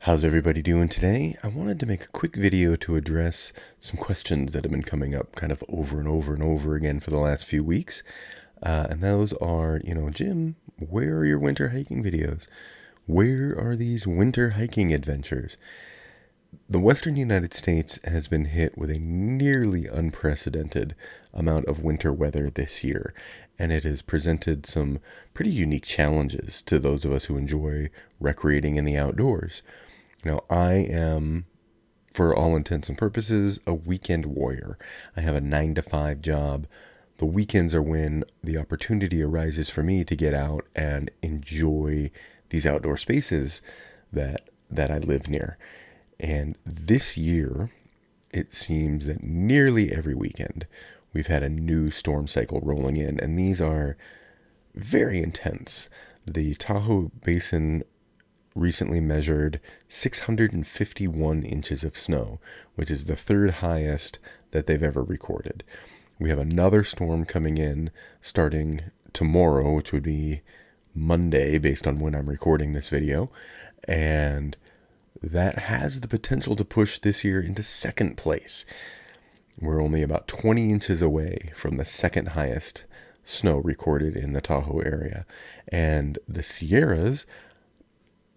How's everybody doing today? I wanted to make a quick video to address some questions that have been coming up kind of over and over and over again for the last few weeks. And those are, Jim, where are your winter hiking videos? Where are these winter hiking adventures? The Western United States has been hit with a nearly unprecedented amount of winter weather this year, and it has presented some pretty unique challenges to those of us who enjoy recreating in the outdoors. I am, for all intents and purposes, a weekend warrior. I have a 9 to 5 job. The weekends are when the opportunity arises for me to get out and enjoy these outdoor spaces that I live near. And this year, it seems that nearly every weekend we've had a new storm cycle rolling in, and these are very intense. The Tahoe Basin recently measured 651 inches of snow, which is the third highest that they've ever recorded. We have another storm coming in starting tomorrow, which would be Monday based on when I'm recording this video, and that has the potential to push this year into second place. We're only about 20 inches away from the second highest snow recorded in the Tahoe area. And the Sierras,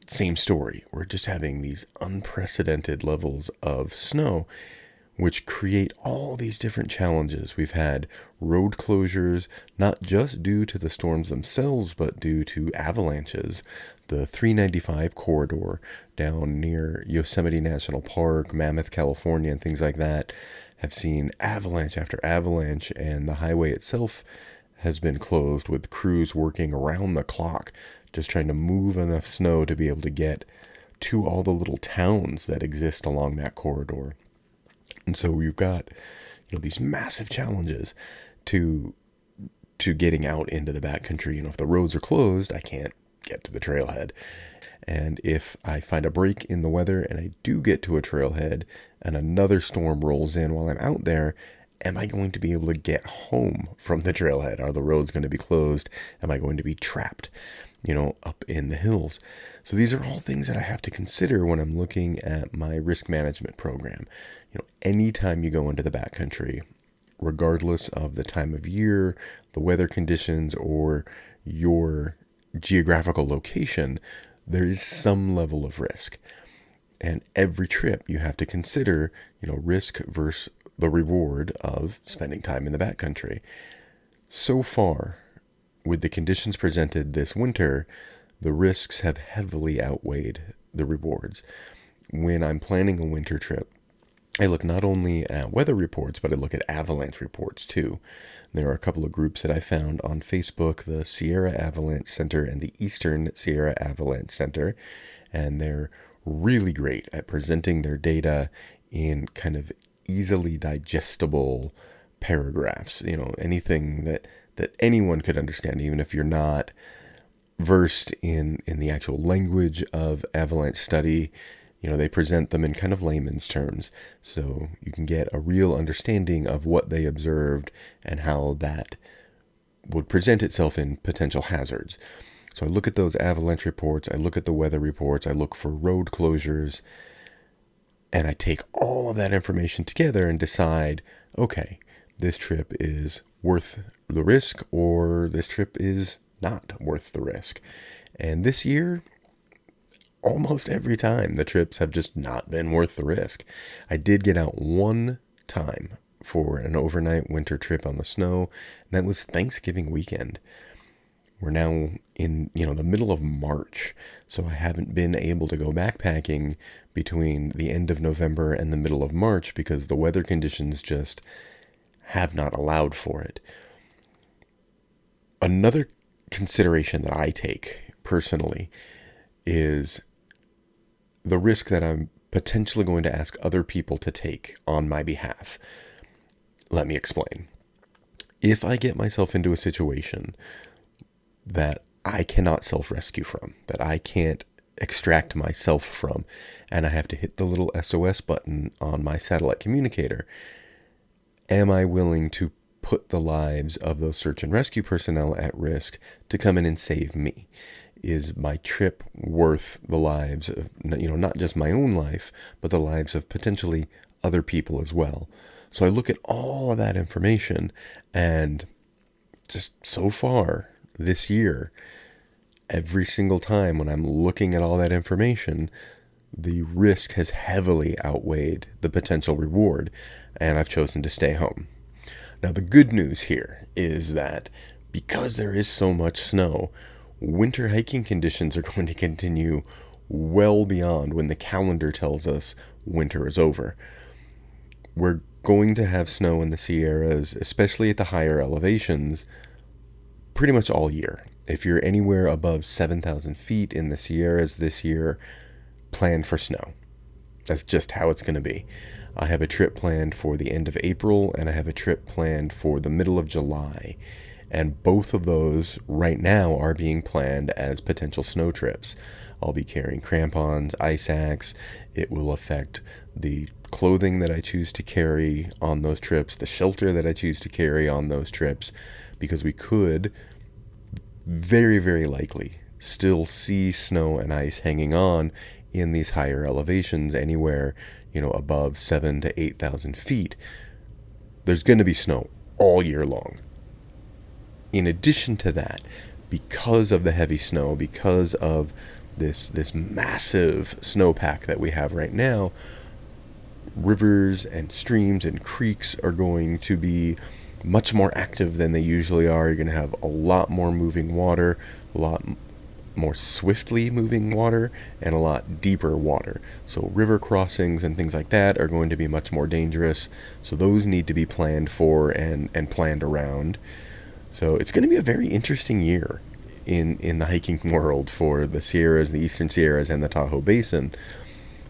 same story. We're just having these unprecedented levels of snow, which create all these different challenges. We've had road closures, not just due to the storms themselves, but due to avalanches. The 395 corridor down near Yosemite National Park, Mammoth, California, and things like that have seen avalanche after avalanche, and the highway itself has been closed with crews working around the clock, just trying to move enough snow to be able to get to all the little towns that exist along that corridor. And so we've got, these massive challenges to getting out into the backcountry. If the roads are closed, I can't get to the trailhead. And if I find a break in the weather and I do get to a trailhead and another storm rolls in while I'm out there, am I going to be able to get home from the trailhead? Are the roads going to be closed? Am I going to be trapped, up in the hills? So these are all things that I have to consider when I'm looking at my risk management program. Anytime you go into the backcountry, regardless of the time of year, the weather conditions, or your geographical location, there is some level of risk. And every trip you have to consider, risk versus the reward of spending time in the backcountry. So far, with the conditions presented this winter, the risks have heavily outweighed the rewards. When I'm planning a winter trip, I look not only at weather reports, but I look at avalanche reports too. There are a couple of groups that I found on Facebook, the Sierra Avalanche Center and the Eastern Sierra Avalanche Center, and they're really great at presenting their data in kind of easily digestible paragraphs, anything that anyone could understand, even if you're not versed in the actual language of avalanche study. They present them in kind of layman's terms, so you can get a real understanding of what they observed and how that would present itself in potential hazards. So I look at those avalanche reports, I look at the weather reports, I look for road closures, and I take all of that information together and decide, okay, this trip is worth the risk, or this trip is not worth the risk. And this year, almost every time, the trips have just not been worth the risk. I did get out one time for an overnight winter trip on the snow, and that was Thanksgiving weekend. We're now in, the middle of March, so I haven't been able to go backpacking between the end of November and the middle of March because the weather conditions just have not allowed for it. Another consideration that I take personally is the risk that I'm potentially going to ask other people to take on my behalf. Let me explain. If I get myself into a situation that I cannot self-rescue from, that I can't extract myself from, and I have to hit the little SOS button on my satellite communicator, am I willing to put the lives of those search and rescue personnel at risk to come in and save me? is my trip worth the lives of, not just my own life, but the lives of potentially other people as well. So I look at all of that information, and just so far this year, every single time when I'm looking at all that information, the risk has heavily outweighed the potential reward, and I've chosen to stay home. Now, the good news here is that because there is so much snow, winter hiking conditions are going to continue well beyond when the calendar tells us winter is over. We're going to have snow in the Sierras, especially at the higher elevations, pretty much all year. If you're anywhere above 7,000 feet in the Sierras this year, plan for snow. That's just how it's going to be. I have a trip planned for the end of April, and I have a trip planned for the middle of July. And both of those right now are being planned as potential snow trips. I'll be carrying crampons, ice axe. It will affect the clothing that I choose to carry on those trips, the shelter that I choose to carry on those trips, because we could very, very likely still see snow and ice hanging on in these higher elevations, anywhere, above 7,000 to 8,000 feet. There's going to be snow all year long. In addition to that, because of the heavy snow, because of this massive snowpack that we have right now, rivers and streams and creeks are going to be much more active than they usually are. You're going to have a lot more moving water, a lot more swiftly moving water, and a lot deeper water. So river crossings and things like that are going to be much more dangerous. So those need to be planned for and planned around. So it's going to be a very interesting year in the hiking world for the Sierras, the Eastern Sierras, and the Tahoe Basin.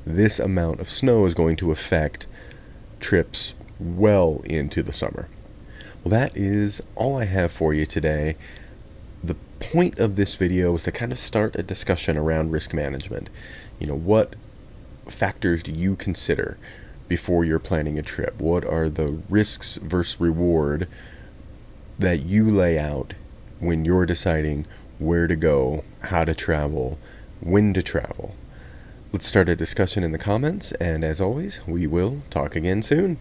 This amount of snow is going to affect trips well into the summer. Well, that is all I have for you today. The point of this video is to kind of start a discussion around risk management. What factors do you consider before you're planning a trip? What are the risks versus reward that you lay out when you're deciding where to go, how to travel, when to travel? Let's start a discussion in the comments, and as always, we will talk again soon.